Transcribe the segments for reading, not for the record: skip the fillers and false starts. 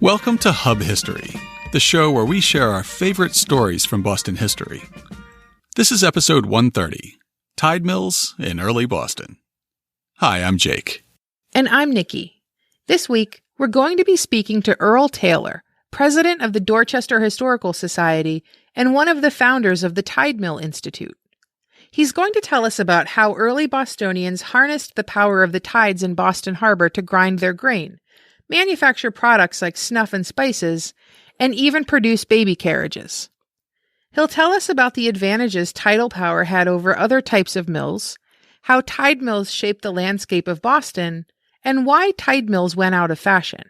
Welcome to Hub History, the show where we share our favorite stories from Boston history. This is episode 130, Tide Mills in Early Boston. Hi, I'm Jake. And I'm Nikki. This week, we're going to be speaking to Earl Taylor, president of the Dorchester Historical Society and one of the founders of the Tide Mill Institute. He's going to tell us about how early Bostonians harnessed the power of the tides in Boston Harbor to grind their grain, manufacture products like snuff and spices, and even produce baby carriages. He'll tell us about the advantages tidal power had over other types of mills, how tide mills shaped the landscape of Boston, and why tide mills went out of fashion.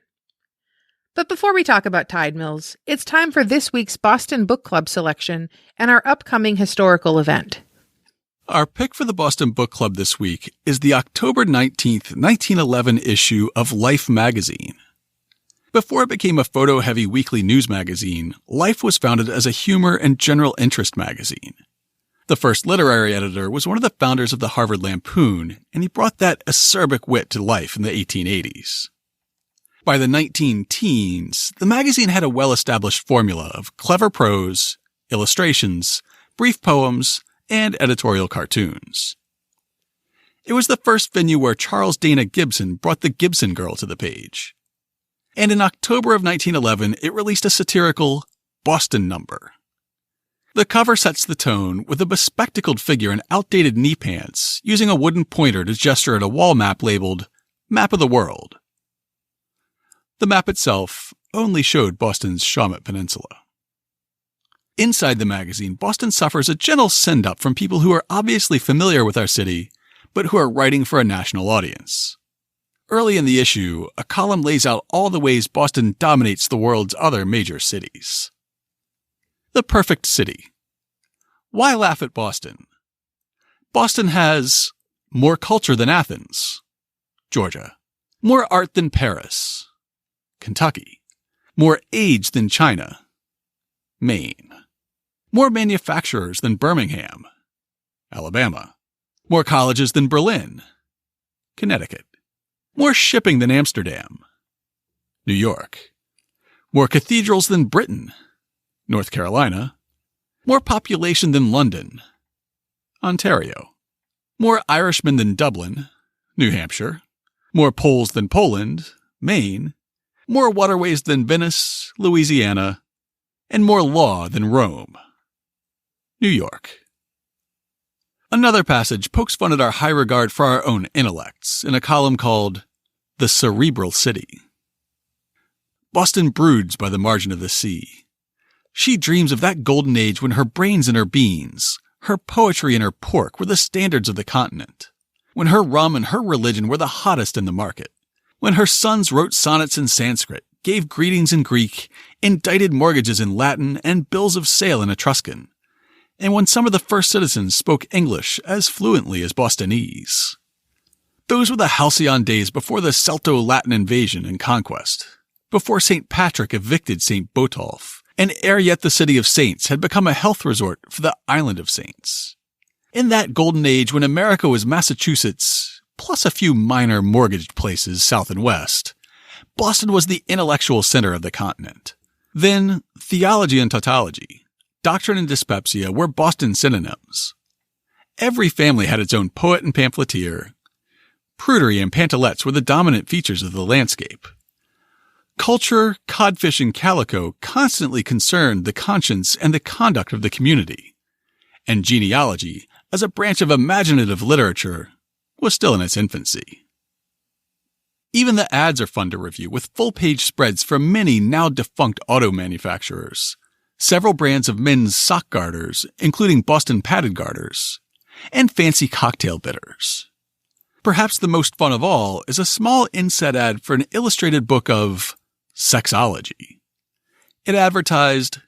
But before we talk about tide mills, it's time for this week's Boston Book Club selection and our upcoming historical event. Our pick for the Boston Book Club this week is the October 19th, 1911 issue of Life magazine. Before it became a photo-heavy weekly news magazine, Life was founded as a humor and general interest magazine. The first literary editor was one of the founders of the Harvard Lampoon, and he brought that acerbic wit to life in the 1880s. By the 19-teens, the magazine had a well-established formula of clever prose, illustrations, brief poems, and editorial cartoons. It was the first venue where Charles Dana Gibson brought the Gibson Girl to the page. And in October of 1911, it released a satirical Boston number. The cover sets the tone with a bespectacled figure in outdated knee pants using a wooden pointer to gesture at a wall map labeled Map of the World. The map itself only showed Boston's Shawmut Peninsula. Inside the magazine, Boston suffers a gentle send-up from people who are obviously familiar with our city, but who are writing for a national audience. Early in the issue, a column lays out all the ways Boston dominates the world's other major cities. The perfect city. Why laugh at Boston? Boston has more culture than Athens, Georgia. More art than Paris, Kentucky. More age than China, Maine. More manufacturers than Birmingham, Alabama. More colleges than Berlin, Connecticut. More shipping than Amsterdam, New York. More cathedrals than Britain, North Carolina. More population than London, Ontario. More Irishmen than Dublin, New Hampshire. More Poles than Poland, Maine. More waterways than Venice, Louisiana. And more law than Rome, New York. Another passage pokes fun at our high regard for our own intellects in a column called The Cerebral City. Boston broods by the margin of the sea. She dreams of that golden age when her brains and her beans, her poetry and her pork were the standards of the continent, when her rum and her religion were the hottest in the market, when her sons wrote sonnets in Sanskrit, gave greetings in Greek, indicted mortgages in Latin, and bills of sale in Etruscan, and when some of the first citizens spoke English as fluently as Bostonese. Those were the halcyon days before the Celto-Latin invasion and conquest, before St. Patrick evicted St. Botolph, and ere yet the city of saints had become a health resort for the island of saints. In that golden age when America was Massachusetts, plus a few minor mortgaged places south and west, Boston was the intellectual center of the continent. Then, theology and tautology, doctrine and dyspepsia were Boston synonyms. Every family had its own poet and pamphleteer. Prudery and pantalettes were the dominant features of the landscape. Culture, codfish, and calico constantly concerned the conscience and the conduct of the community. And genealogy, as a branch of imaginative literature, was still in its infancy. Even the ads are fun to review, with full-page spreads from many now-defunct auto manufacturers, several brands of men's sock garters, including Boston padded garters, and fancy cocktail bitters. Perhaps the most fun of all is a small inset ad for an illustrated book of sexology. It advertised,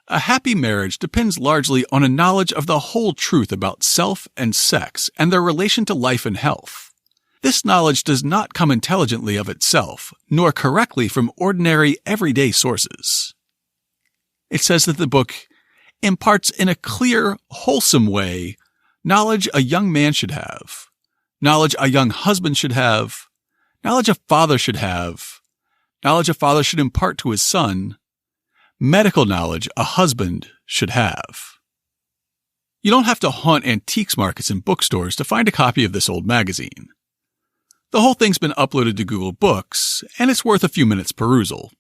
"A happy marriage depends largely on a knowledge of the whole truth about self and sex and their relation to life and health. This knowledge does not come intelligently of itself, nor correctly from ordinary, everyday sources." It says that the book imparts in a clear, wholesome way knowledge a young man should have, knowledge a young husband should have, knowledge a father should have, knowledge a father should impart to his son, medical knowledge a husband should have. You don't have to haunt antiques markets and bookstores to find a copy of this old magazine. The whole thing's been uploaded to Google Books, and it's worth a few minutes perusal,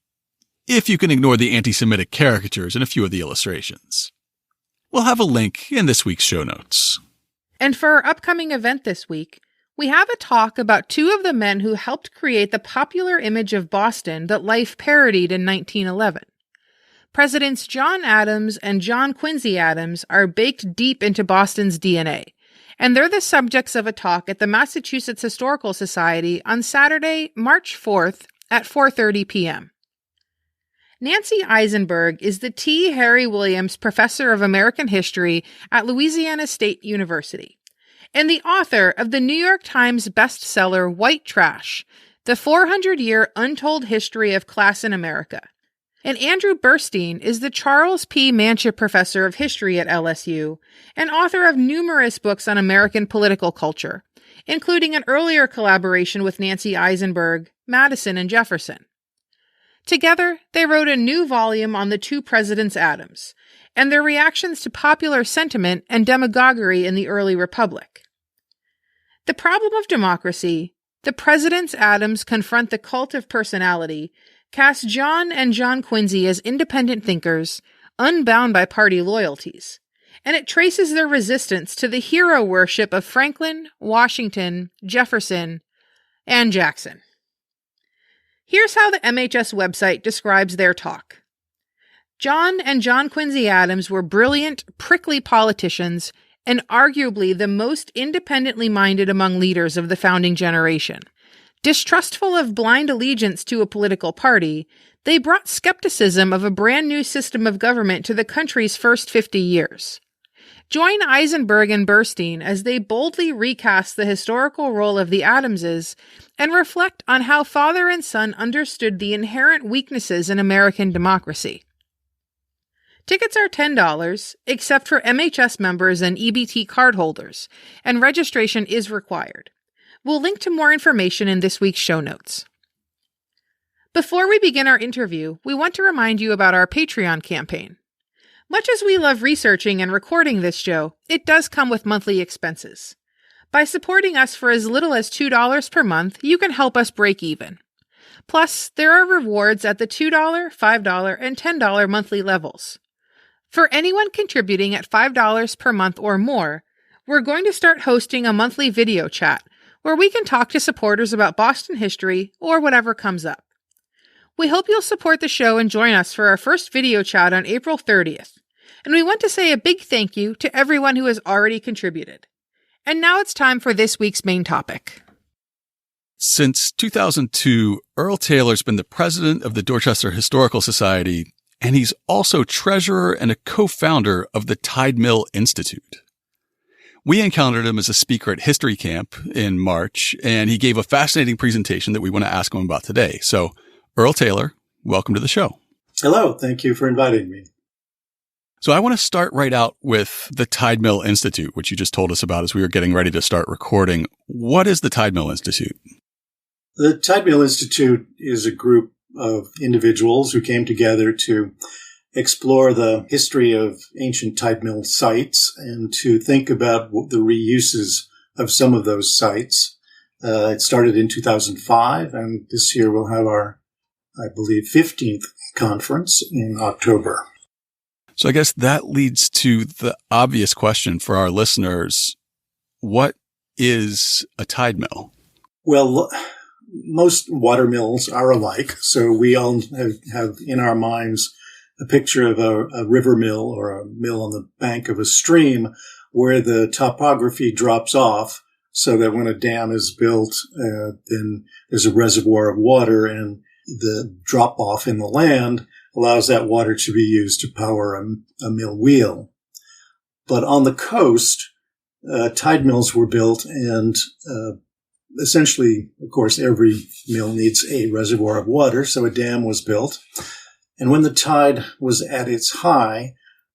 if you can ignore the anti-Semitic caricatures and a few of the illustrations. We'll have a link in this week's show notes. And for our upcoming event this week, we have a talk about two of the men who helped create the popular image of Boston that Life parodied in 1911. Presidents John Adams and John Quincy Adams are baked deep into Boston's DNA, and they're the subjects of a talk at the Massachusetts Historical Society on Saturday, March 4th at 4:30 p.m. Nancy Eisenberg is the T. Harry Williams Professor of American History at Louisiana State University, and the author of the New York Times bestseller White Trash, The 400-Year Untold History of Class in America. And Andrew Burstein is the Charles P. Mancha Professor of History at LSU and author of numerous books on American political culture, including an earlier collaboration with Nancy Eisenberg, Madison, and Jefferson. Together, they wrote a new volume on the two presidents Adams and their reactions to popular sentiment and demagoguery in the early republic. The Problem of Democracy, The Presidents Adams Confront the Cult of Personality, cast John and John Quincy as independent thinkers, unbound by party loyalties, and it traces their resistance to the hero worship of Franklin, Washington, Jefferson, and Jackson. Here's how the MHS website describes their talk. John and John Quincy Adams were brilliant, prickly politicians and arguably the most independently minded among leaders of the founding generation. Distrustful of blind allegiance to a political party, they brought skepticism of a brand new system of government to the country's first 50 years. Join Eisenberg and Burstein as they boldly recast the historical role of the Adamses and reflect on how father and son understood the inherent weaknesses in American democracy. Tickets are $10, except for MHS members and EBT cardholders, and registration is required. We'll link to more information in this week's show notes. Before we begin our interview, we want to remind you about our Patreon campaign. Much as we love researching and recording this show, it does come with monthly expenses. By supporting us for as little as $2 per month, you can help us break even. Plus, there are rewards at the $2, $5, and $10 monthly levels. For anyone contributing at $5 per month or more, we're going to start hosting a monthly video chat where we can talk to supporters about Boston history or whatever comes up. We hope you'll support the show and join us for our first video chat on April 30th. And we want to say a big thank you to everyone who has already contributed. And now it's time for this week's main topic. Since 2002, Earl Taylor's been the president of the Dorchester Historical Society, and he's also treasurer and a co-founder of the Tide Mill Institute. We encountered him as a speaker at History Camp in March, and he gave a fascinating presentation that we want to ask him about today. So, Earl Taylor, welcome to the show. Hello. Thank you for inviting me. So I want to start right out with the Tide Mill Institute, which you just told us about as we were getting ready to start recording. What is the Tide Mill Institute? The Tide Mill Institute is a group of individuals who came together to explore the history of ancient tide mill sites and to think about the reuses of some of those sites. It started in 2005, and this year we'll have our, I believe, 15th conference in October. So I guess that leads to the obvious question for our listeners. What is a tide mill? Well, most water mills are alike, so we all have in our minds a picture of a river mill or a mill on the bank of a stream where the topography drops off so that when a dam is built, then there's a reservoir of water, and the drop off in the land allows that water to be used to power a mill wheel. But on the coast, tide mills were built, and essentially, of course, every mill needs a reservoir of water, so a dam was built. And when the tide was at its high,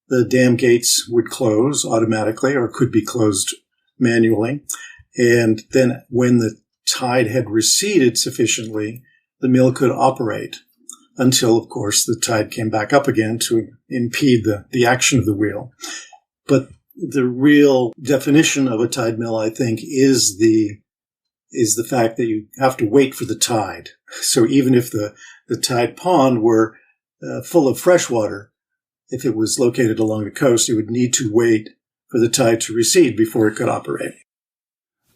the dam gates would close automatically or could be closed manually. And then when the tide had receded sufficiently, the mill could operate until, of course, the tide came back up again to impede the action of the wheel. But the real definition of a tide mill, I think, is the fact that you have to wait for the tide. So even if the tide pond were full of fresh water, if it was located along the coast, it would need to wait for the tide to recede before it could operate.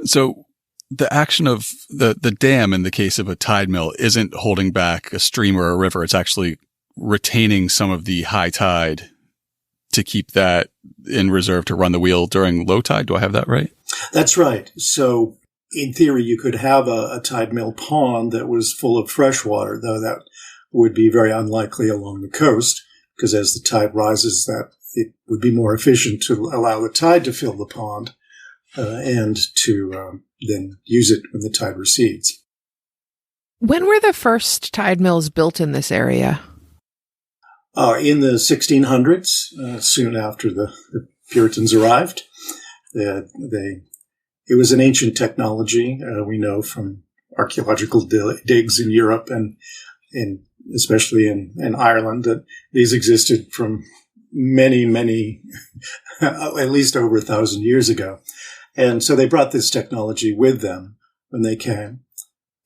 So the action of the dam in the case of a tide mill isn't holding back a stream or a river. It's actually retaining some of the high tide to keep that in reserve to run the wheel during low tide. Do I have that right? That's right. So in theory, you could have a tide mill pond that was full of fresh water, though that would be very unlikely along the coast, because as the tide rises, that it would be more efficient to allow the tide to fill the pond and to then use it when the tide recedes. When were the first tide mills built in this area? In the 1600s, soon after the Puritans arrived. It was an ancient technology, we know from archaeological digs in Europe and especially in Ireland, that these existed from many, at least over 1,000 years ago. And so they brought this technology with them when they came.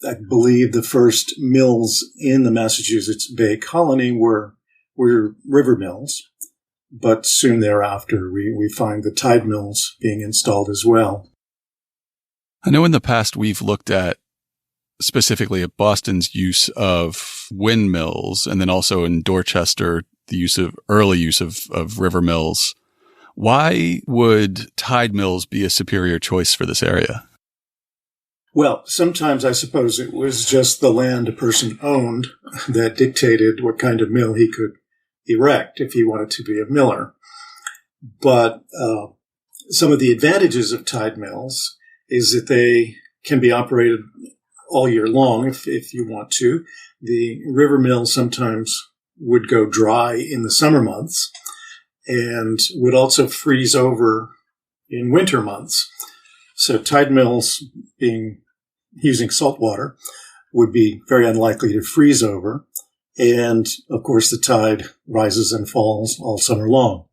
I believe the first mills in the Massachusetts Bay Colony were river mills, but soon thereafter we find the tide mills being installed as well. I know in the past we've looked at specifically at Boston's use of windmills, and then also in Dorchester, the early use of river mills. Why would tide mills be a superior choice for this area? Well, sometimes I suppose it was just the land a person owned that dictated what kind of mill he could erect if he wanted to be a miller. But some of the advantages of tide mills is that they can be operated all year long if you want to. The river mill sometimes would go dry in the summer months and would also freeze over in winter months. So tide mills using salt water would be very unlikely to freeze over. And of course, the tide rises and falls all summer long.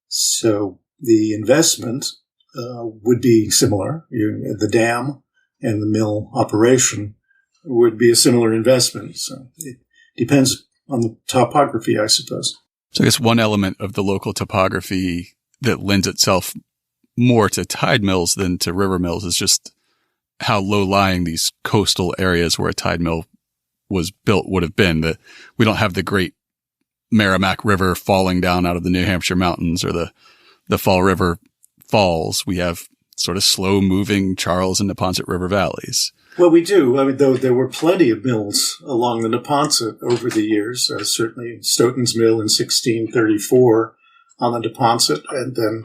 So the investment would be similar. The dam and the mill operation would be a similar investment. So it depends on the topography, I suppose. So I guess one element of the local topography that lends itself more to tide mills than to river mills is just how low-lying these coastal areas where a tide mill was built would have been. That we don't have the great Merrimack River falling down out of the New Hampshire mountains or the Fall River falls. We have sort of slow-moving Charles and Neponset River valleys. Well, we do. I mean, though there were plenty of mills along the Neponset over the years. Certainly Stoughton's Mill in 1634 on the Neponset, and then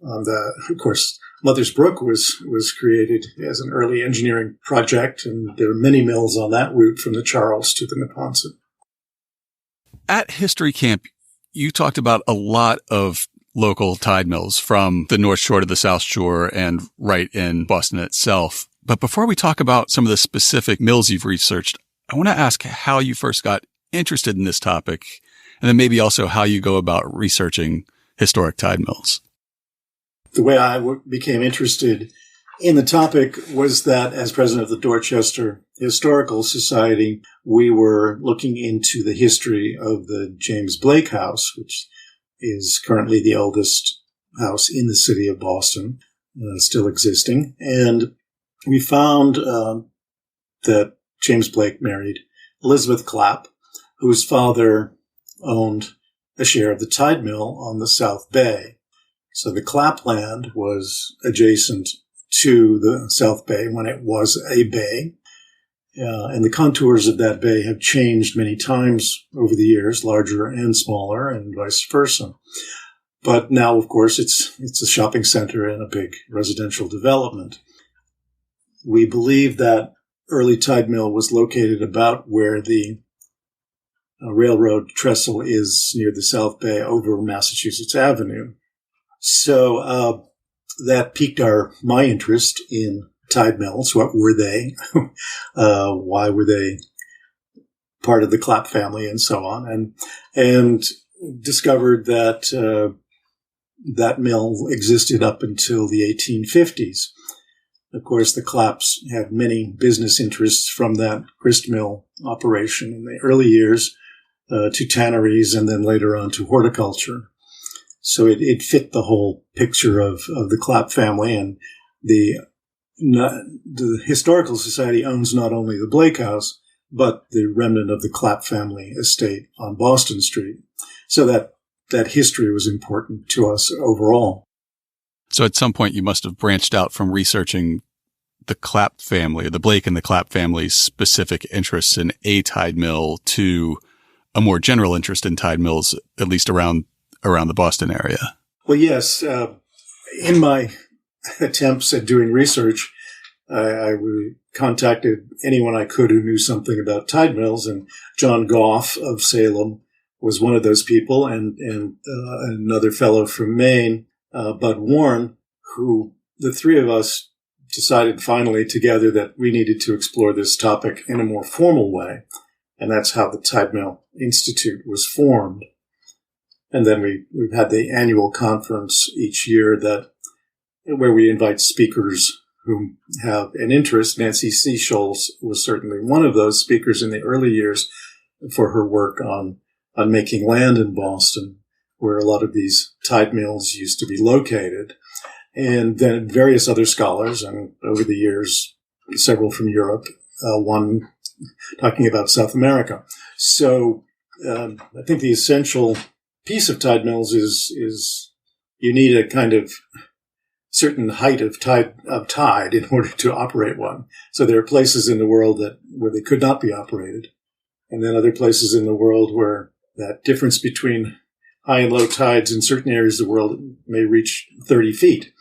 of course, Mother's Brook was created as an early engineering project, and there are many mills on that route from the Charles to the Neponset. At History Camp, you talked about a lot of local tide mills from the North Shore to the South Shore and right in Boston itself. But before we talk about some of the specific mills you've researched, I want to ask how you first got interested in this topic, and then maybe also how you go about researching historic tide mills. The way I became interested in the topic was that as president of the Dorchester Historical Society, we were looking into the history of the James Blake House, which is currently the oldest house in the city of Boston, still existing. And we found that James Blake married Elizabeth Clapp, whose father owned a share of the tide mill on the South Bay. So the Clapp land was adjacent to the South Bay when it was a bay. And the contours of that bay have changed many times over the years, larger and smaller, and vice versa. But now, of course, it's a shopping center and a big residential development. We believe that early tide mill was located about where the railroad trestle is near the South Bay over Massachusetts Avenue. So that piqued my interest in tide mills. What were they? Why were they part of the Clapp family, and so on? And discovered that that mill existed up until the 1850s. Of course, the Clapps had many business interests from that grist mill operation in the early years to tanneries and then later on to horticulture. So it fit the whole picture of the Clapp family. And the Historical Society owns not only the Blake House, but the remnant of the Clapp family estate on Boston Street. So that history was important to us overall. So at some point you must have branched out from researching the Clapp family, or the Blake and the Clapp family's specific interests in a tide mill, to a more general interest in tide mills, at least around the Boston area. Well, yes. In my attempts at doing research, I contacted anyone I could who knew something about tide mills, and John Goff of Salem was one of those people, and another fellow from Maine, Bud Warren, who the three of us decided finally together that we needed to explore this topic in a more formal way. And that's how the Tide Mill Institute was formed. And then we've had the annual conference each year where we invite speakers who have an interest. Nancy C. Scholes was certainly one of those speakers in the early years for her work on making land in Boston, where a lot of these tide mills used to be located. And then various other scholars, and over the years, several from Europe, one talking about South America. So I think the essential piece of tide mills is you need a kind of certain height of tide in order to operate one. So there are places in the world where they could not be operated, and then other places in the world where that difference between high and low tides in certain areas of the world may reach 30 feet,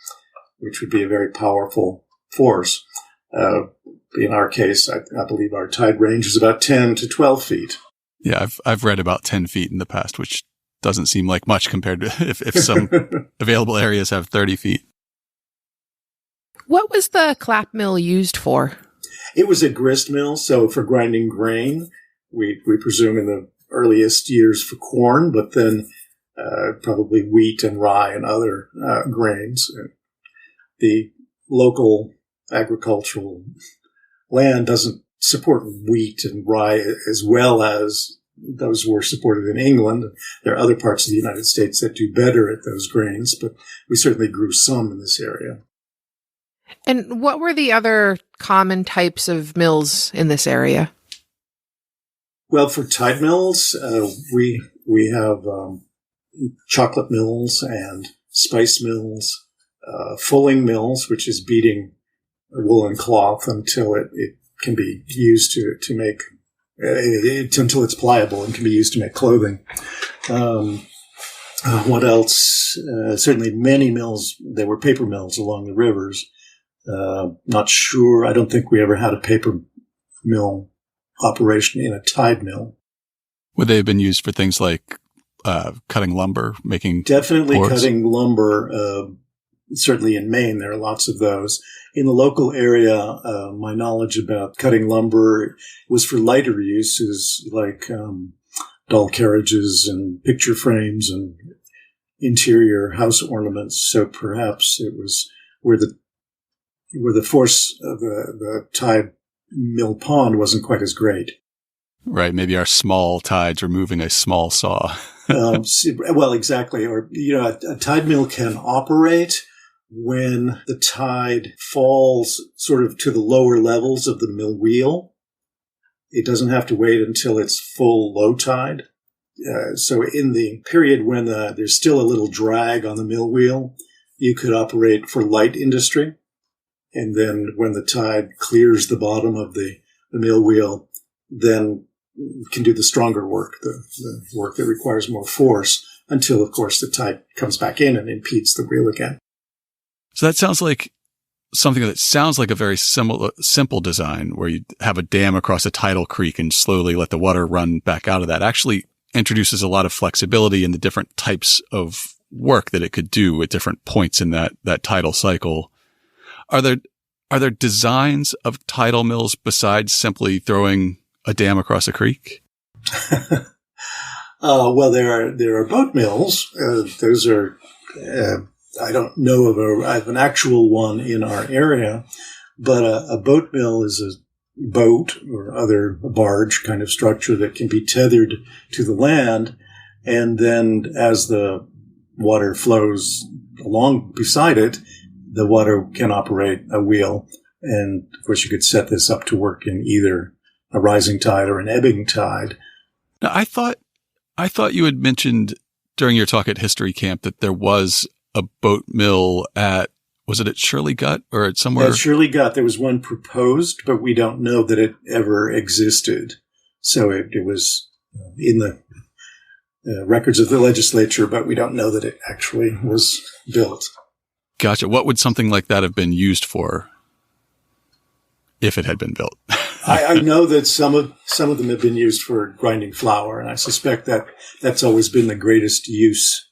which would be a very powerful force. In our case, I believe our tide range is about 10 to 12 feet. Yeah, I've read about 10 feet in the past, which doesn't seem like much compared to if some available areas have 30 feet. What was the Clapp mill used for? It was a grist mill, so for grinding grain. We presume in the earliest years for corn, but then probably wheat and rye and other grains. The local agricultural land doesn't support wheat and rye as well as those were supported in England. There are other parts of the United States that do better at those grains, but we certainly grew some in this area. And what were the other common types of mills in this area? Well, for tide mills, we have chocolate mills and spice mills, fulling mills, which is beating woolen cloth until it can be used to make until it's pliable and can be used to make clothing. What else? Certainly many mills. There were paper mills along the rivers. Not sure. I don't think we ever had a paper mill operation in a tide mill. Would they have been used for things like cutting lumber, making definitely boards? Cutting lumber? Certainly in Maine, there are lots of those. In the local area, my knowledge about cutting lumber was for lighter uses like doll carriages and picture frames and interior house ornaments. So perhaps it was where the force of the tide mill pond wasn't quite as great. Right. Maybe our small tides are moving a small saw. Well, exactly. Or, a tide mill can operate when the tide falls sort of to the lower levels of the mill wheel. It doesn't have to wait until it's full low tide. So in the period when there's still a little drag on the mill wheel, you could operate for light industry. And then when the tide clears the bottom of the mill wheel, then you can do the stronger work, the work that requires more force, until, of course, the tide comes back in and impedes the wheel again. So that sounds like something that sounds like a very simple design where you have a dam across a tidal creek and slowly let the water run back out of that. Actually introduces a lot of flexibility in the different types of work that it could do at different points in that tidal cycle. Are there Are there designs of tidal mills besides simply throwing a dam across a creek? Well, there are boat mills. Those are, I don't know of an actual one in our area, but a boat mill is a boat or other barge kind of structure that can be tethered to the land. And then as the water flows along beside it, the water can operate a wheel. And of course, you could set this up to work in either a rising tide or an ebbing tide. Now, I thought you had mentioned during your talk at History Camp that there was a boat mill was it at Shirley Gut or at somewhere? At Shirley Gut, there was one proposed, but we don't know that it ever existed. So it was in the records of the legislature, but we don't know that it actually was built. Gotcha. What would something like that have been used for if it had been built? I know that some of them have been used for grinding flour, and I suspect that that's always been the greatest use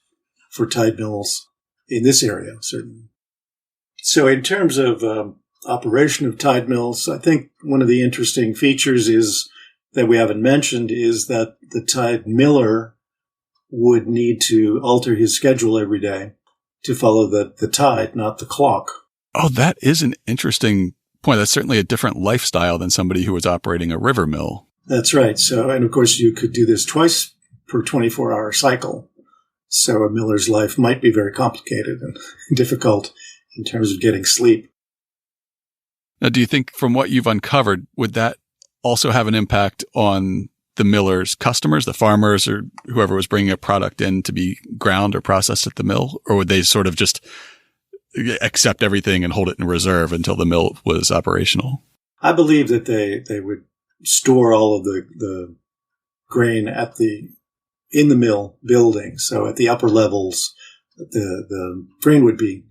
for tide mills in this area, certainly. So in terms of operation of tide mills, I think one of the interesting features is that we haven't mentioned is that the tide miller would need to alter his schedule every day to follow the tide, not the clock. Oh, that is an interesting point. That's certainly a different lifestyle than somebody who was operating a river mill. That's right. So, and of course, you could do this twice per 24-hour cycle. So a miller's life might be very complicated and difficult in terms of getting sleep. Now, do you think from what you've uncovered, would that also have an impact on the miller's customers, the farmers, or whoever was bringing a product in to be ground or processed at the mill? Or would they sort of just accept everything and hold it in reserve until the mill was operational? I believe that they would store all of the grain in the mill building. So at the upper levels, the grain would be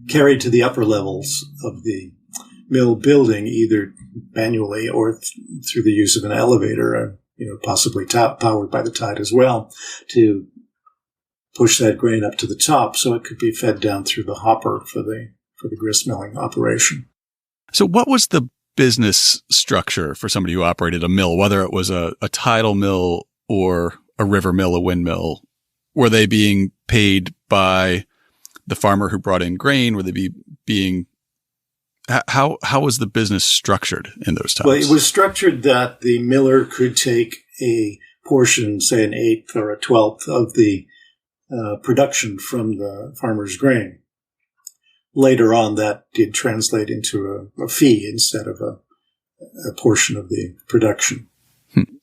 carried to the upper levels of the mill building, either manually or through the use of an elevator, possibly powered by the tide as well, to push that grain up to the top so it could be fed down through the hopper for the grist milling operation. So what was the business structure for somebody who operated a mill, whether it was a tidal mill or a river mill, a windmill? Were they being paid by the farmer who brought in grain? Were they being how was the business structured in those times? Well, it was structured that the miller could take a portion, say an eighth or a 12th of the production from the farmer's grain. Later on, that did translate into a fee instead of a portion of the production.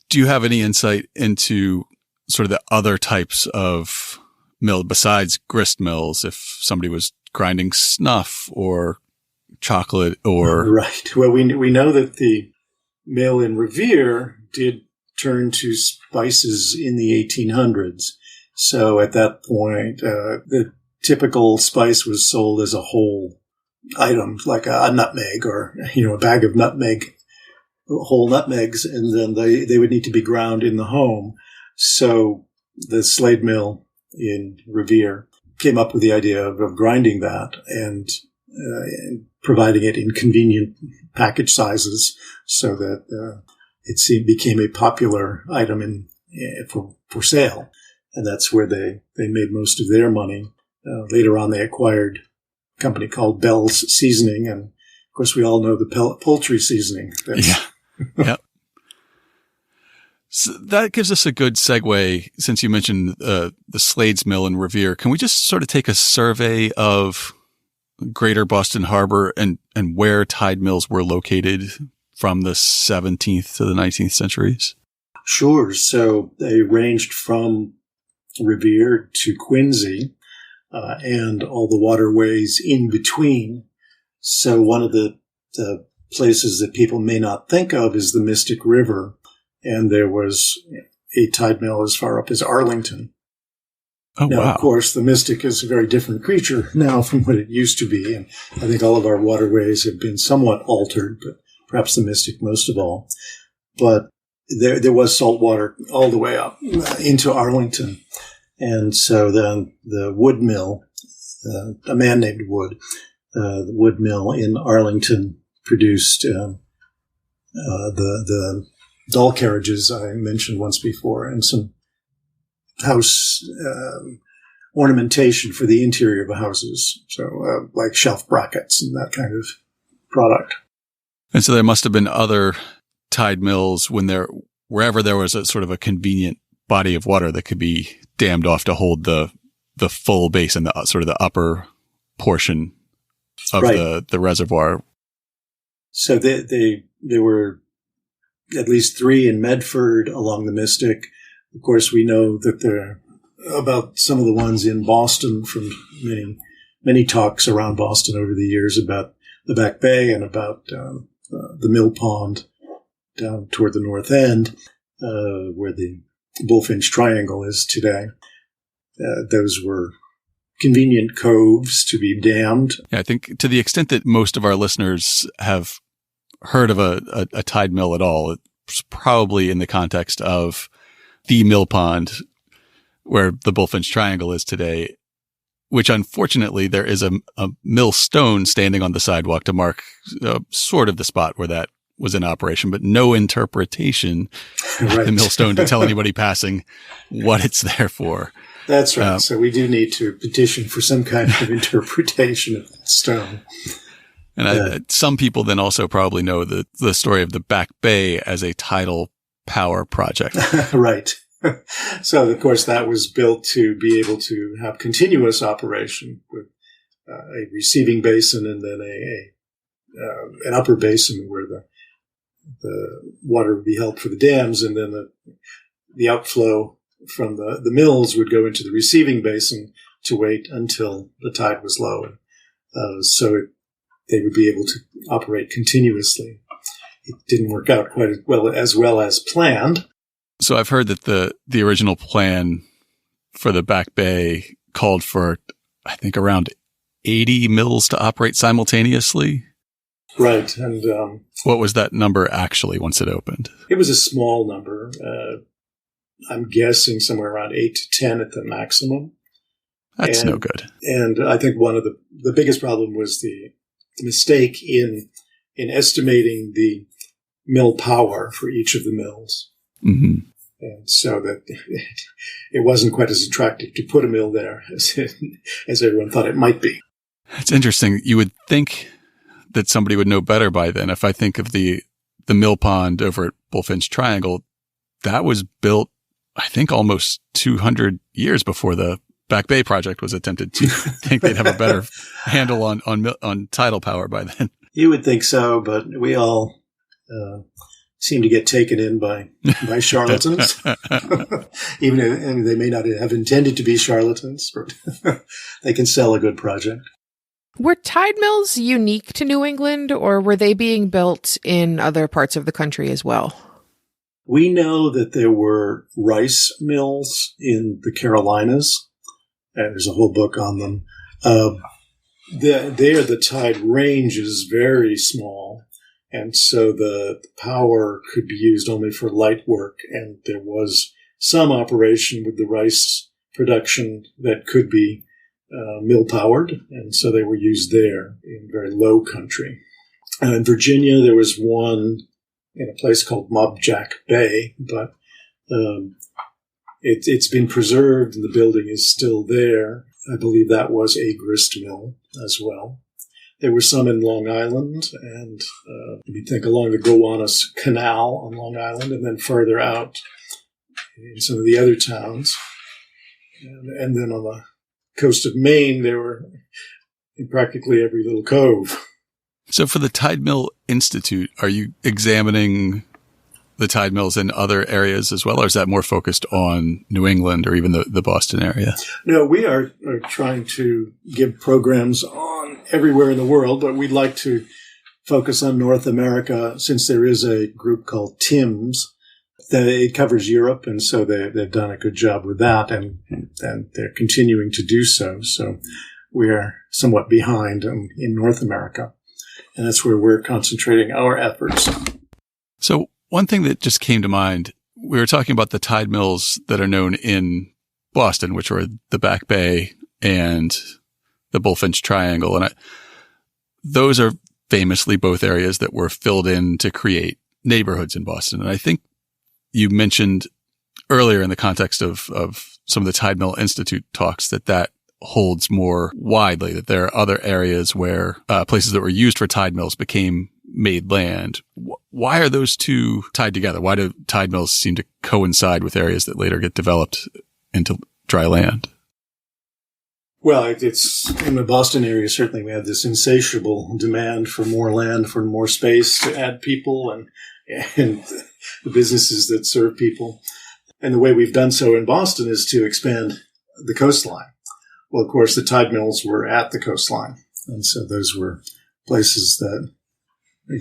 Do you have any insight into sort of the other types of mill besides grist mills? If somebody was grinding snuff or chocolate or... Right. Well, we know that the mill in Revere did turn to spices in the 1800s. So at that point, the typical spice was sold as a whole item, like a nutmeg or, a bag of whole nutmegs, and then they would need to be ground in the home. So the Slade Mill in Revere came up with the idea of grinding that and providing it in convenient package sizes so that it became a popular item for sale. And that's where they made most of their money. Later on, they acquired a company called Bell's Seasoning. And, of course, we all know the poultry seasoning. Yeah. Yep. So that gives us a good segue, since you mentioned the Slade's Mill in Revere. Can we just sort of take a survey of Greater Boston Harbor and where tide mills were located from the 17th to the 19th centuries? Sure. So they ranged from Revere to Quincy and all the waterways in between. So one of the places that people may not think of is the Mystic River. And there was a tide mill as far up as Arlington. Oh, now, wow. Of course, the Mystic is a very different creature now from what it used to be. And I think all of our waterways have been somewhat altered, but perhaps the Mystic most of all. But there was salt water all the way up into Arlington. And so then the wood mill, a man named Wood, the wood mill in Arlington produced the doll carriages I mentioned once before, and some house ornamentation for the interior of the houses, so like shelf brackets and that kind of product. And so there must have been other tide mills wherever there was a sort of a convenient body of water that could be dammed off to hold the full basin, the sort of the upper portion of the reservoir. So there were at least 3 in Medford along the Mystic. Of course, we know that there are about some of the ones in Boston from many talks around Boston over the years about the Back Bay and about the Mill Pond down toward the north end, where the Bullfinch Triangle is today. Those were convenient coves to be dammed. Yeah, I think to the extent that most of our listeners have heard of a tide mill at all, it's probably in the context of the mill pond where the Bullfinch Triangle is today, which unfortunately there is a mill stone standing on the sidewalk to mark sort of the spot where that was in operation, but no interpretation of the millstone to tell anybody passing what it's there for. That's right. So we do need to petition for some kind of interpretation of that stone. And some people then also probably know the story of the Back Bay as a tidal power project. Right. So, of course, that was built to be able to have continuous operation with a receiving basin and then an upper basin where the water would be held for the dams, and then the outflow from the mills would go into the receiving basin to wait until the tide was low. So they would be able to operate continuously. It didn't work out quite as well as planned. So I've heard that the original plan for the Back Bay called for, I think, around 80 mills to operate simultaneously. Right. And what was that number actually once it opened? It was a small number. I'm guessing somewhere around 8 to 10 at the maximum. That's no good. And I think one of the biggest problem was the mistake in estimating the mill power for each of the mills. Mm-hmm. And so that it wasn't quite as attractive to put a mill there as everyone thought it might be. It's interesting. You would think that somebody would know better by then. If I think of the mill pond over at Bullfinch Triangle, that was built, I think, almost 200 years before the Back Bay project was attempted to. Think they'd have a better handle on tidal power by then. You would think so, but we all seem to get taken in by charlatans. Even if they may not have intended to be charlatans, but they can sell a good project. Were tide mills unique to New England, or were they being built in other parts of the country as well? We know that there were rice mills in the Carolinas, and there's a whole book on them. There, the tide range is very small, and so the power could be used only for light work, and there was some operation with the rice production that could be mill-powered, and so they were used there in very low country. And in Virginia, there was one in a place called Mobjack Bay, but it's been preserved, and the building is still there. I believe that was a grist mill as well. There were some in Long Island, and you think along the Gowanus Canal on Long Island, and then further out in some of the other towns. And then on the coast of Maine, they were in practically every little cove. So for the Tide Mill Institute, are you examining the tide mills in other areas as well, or is that more focused on New England or even the Boston area? No, we are trying to give programs on everywhere in the world, but we'd like to focus on North America since there is a group called TIMS. It covers Europe, and so they've done a good job with that, and they're continuing to do so. So we are somewhat behind in North America, and that's where we're concentrating our efforts. So one thing that just came to mind, we were talking about the tide mills that are known in Boston, which are the Back Bay and the Bullfinch Triangle, and those are famously both areas that were filled in to create neighborhoods in Boston. And I think you mentioned earlier in the context of some of the Tide Mill Institute talks that holds more widely, that there are other areas where places that were used for tide mills became made land. Why are those two tied together? Why do tide mills seem to coincide with areas that later get developed into dry land? Well, it's in the Boston area, certainly we have this insatiable demand for more land, for more space to add people and the businesses that serve people. And the way we've done so in Boston is to expand the coastline. Well, of course, the tide mills were at the coastline. And so those were places that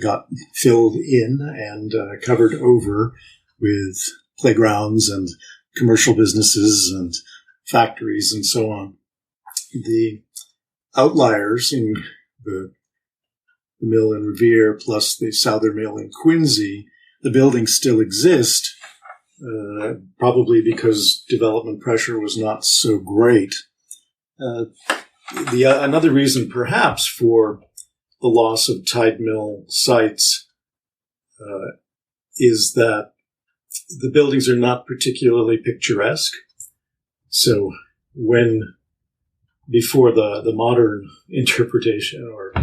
got filled in and covered over with playgrounds and commercial businesses and factories and so on. The outliers in the mill in Revere plus the Souther Mill in Quincy, the buildings still exist, probably because development pressure was not so great. Another reason, perhaps, for the loss of tide mill sites is that the buildings are not particularly picturesque. So before the modern interpretation or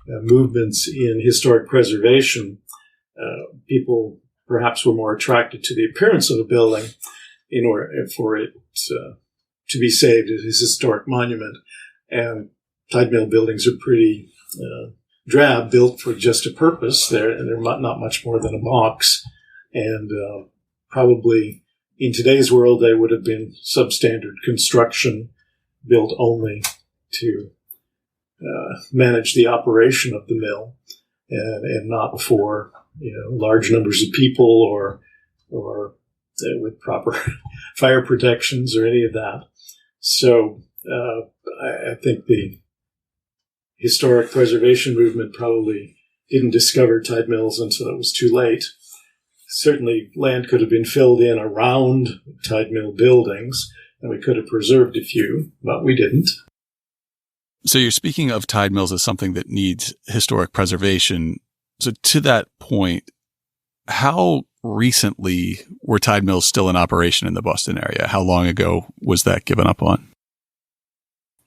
movements in historic preservation, people perhaps were more attracted to the appearance of a building in order for it to be saved as a historic monument. And tide mill buildings are pretty drab, built for just a purpose. They're not much more than a box. And probably in today's world, they would have been substandard construction, built only to manage the operation of the mill and not for large numbers of people or with proper fire protections or any of that. So I think the historic preservation movement probably didn't discover tide mills until it was too late. Certainly land could have been filled in around tide mill buildings, and we could have preserved a few, but we didn't. So you're speaking of tide mills as something that needs historic preservation. So to that point, how recently were tide mills still in operation in the Boston area? How long ago was that given up on?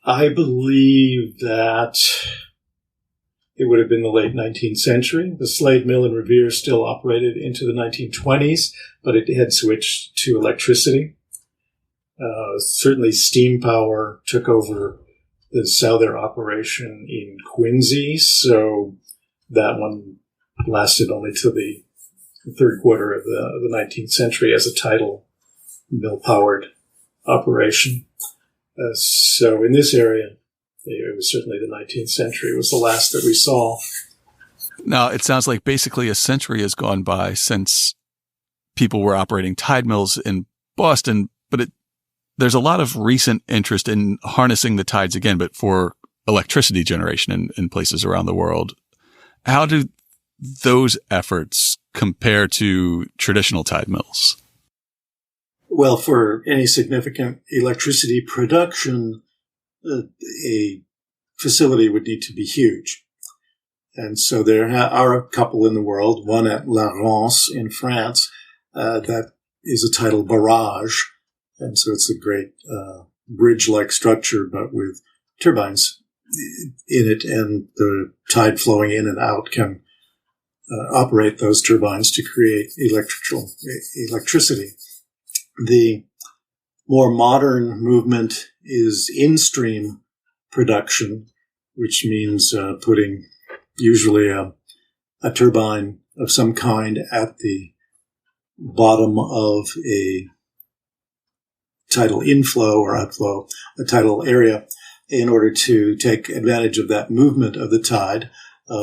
I believe that it would have been the late 19th century. The Slade Mill in Revere still operated into the 1920s, but it had switched to electricity. Certainly steam power took over the Souther operation in Quincy, so that one lasted only till the third quarter of the 19th century as a tidal mill-powered operation. So in this area, it was certainly the 19th century. It was the last that we saw. Now, it sounds like basically a century has gone by since people were operating tide mills in Boston, but there's a lot of recent interest in harnessing the tides again, but for electricity generation in places around the world. How do those efforts compare to traditional tide mills? Well, for any significant electricity production, a facility would need to be huge. And so there are a couple in the world, one at La Rance in France, that is a tidal barrage. And so it's a great bridge-like structure, but with turbines in it, and the tide flowing in and out can operate those turbines to create electricity. The more modern movement is in-stream production, which means putting usually a turbine of some kind at the bottom of a tidal inflow or outflow, a tidal area, in order to take advantage of that movement of the tide,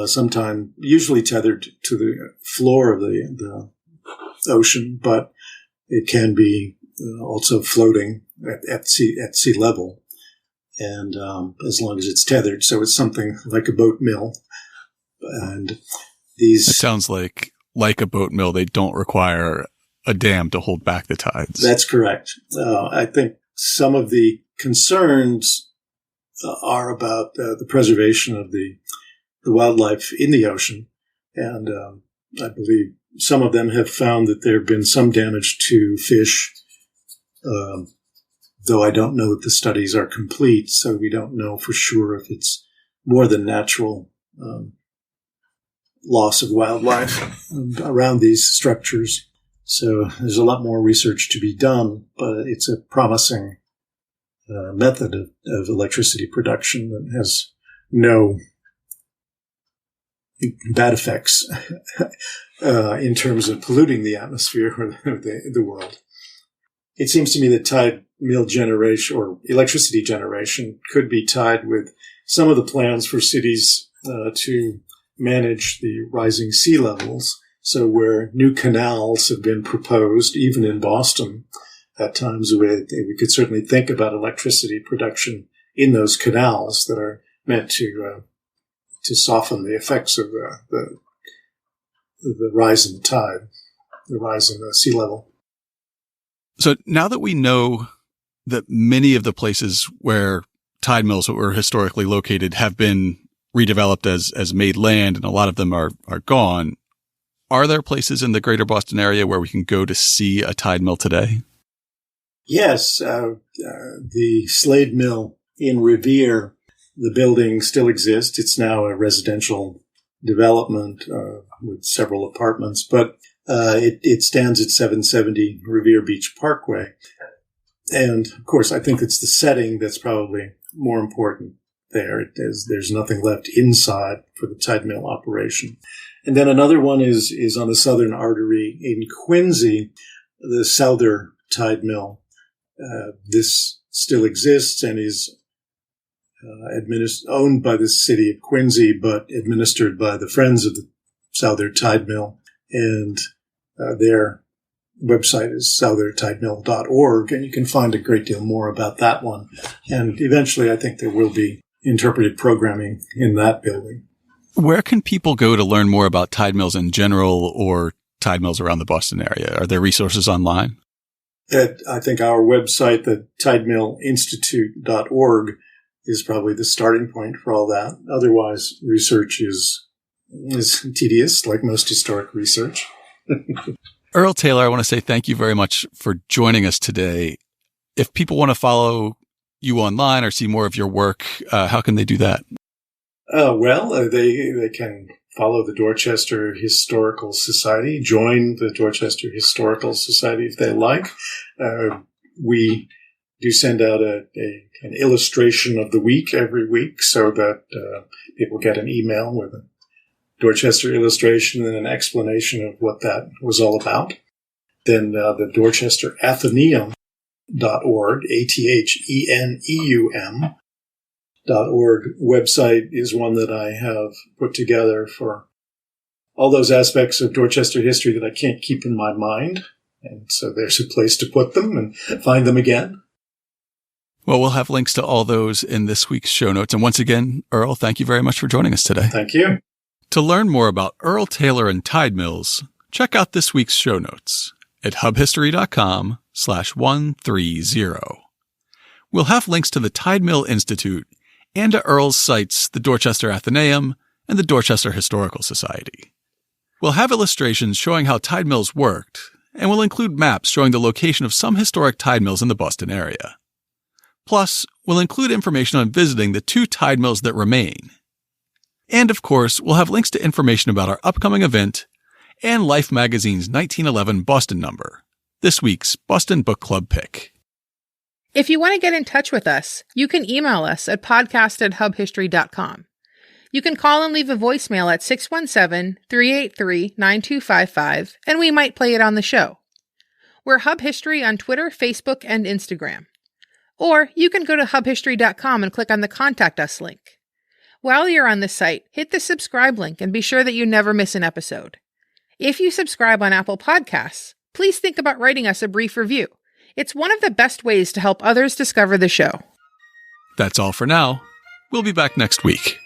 sometime usually tethered to the floor of the ocean, but it can be also floating at sea level, and as long as it's tethered. So it's something like a boat mill. And these... It sounds like a boat mill. They don't require a dam to hold back the tides. That's correct. I think some of the concerns are about the preservation of the the wildlife in the ocean. And I believe some of them have found that there have been some damage to fish, though I don't know that the studies are complete, so we don't know for sure if it's more than natural loss of wildlife around these structures. So there's a lot more research to be done, but it's a promising method of electricity production that has no bad effects in terms of polluting the atmosphere or the world. It seems to me that tide mill generation or electricity generation could be tied with some of the plans for cities to manage the rising sea levels. So where new canals have been proposed, even in Boston, at times we could certainly think about electricity production in those canals that are meant to soften the effects of the rise in the tide, the rise in the sea level. So now that we know that many of the places where tide mills were historically located have been redeveloped as made land, and a lot of them are gone, are there places in the greater Boston area where we can go to see a tide mill today? Yes. The Slade Mill in Revere, the building still exists. It's now a residential development with several apartments, but it stands at 770 Revere Beach Parkway. And, of course, I think it's the setting that's probably more important there. There's nothing left inside for the tide mill operation. And then another one is on the Southern Artery in Quincy, the Souther Tide Mill. This still exists and is owned by the city of Quincy, but administered by the Friends of the Souther Tide Mill. And their website is southertidemill.org, and you can find a great deal more about that one. And eventually, I think there will be interpretive programming in that building. Where can people go to learn more about tide mills in general or tide mills around the Boston area? Are there resources online? I think our website, the tidemillinstitute.org, is probably the starting point for all that. Otherwise, research is tedious, like most historic research. Earl Taylor, I want to say thank you very much for joining us today. If people want to follow you online or see more of your work, how can they do that? They can follow the Dorchester Historical Society, join the Dorchester Historical Society if they like. We do send out an illustration of the week every week so that people get an email with a Dorchester illustration and an explanation of what that was all about. Then the Dorchester Athenaeum.org, ATHENEUM.org website is one that I have put together for all those aspects of Dorchester history that I can't keep in my mind. And so there's a place to put them and find them again. Well, we'll have links to all those in this week's show notes. And once again, Earl, thank you very much for joining us today. Thank you. To learn more about Earl Taylor and tide mills, check out this week's show notes at hubhistory.com/130. We'll have links to the Tide Mill Institute and to Earl's sites, the Dorchester Athenaeum and the Dorchester Historical Society. We'll have illustrations showing how tide mills worked, and we'll include maps showing the location of some historic tide mills in the Boston area. Plus, we'll include information on visiting the 2 tide mills that remain. And of course, we'll have links to information about our upcoming event and Life magazine's 1911 Boston number, this week's Boston Book Club pick. If you want to get in touch with us, you can email us at podcast@hubhistory.com. You can call and leave a voicemail at 617-383-9255, and we might play it on the show. We're Hub History on Twitter, Facebook, and Instagram. Or you can go to hubhistory.com and click on the Contact Us link. While you're on the site, hit the subscribe link and be sure that you never miss an episode. If you subscribe on Apple Podcasts, please think about writing us a brief review. It's one of the best ways to help others discover the show. That's all for now. We'll be back next week.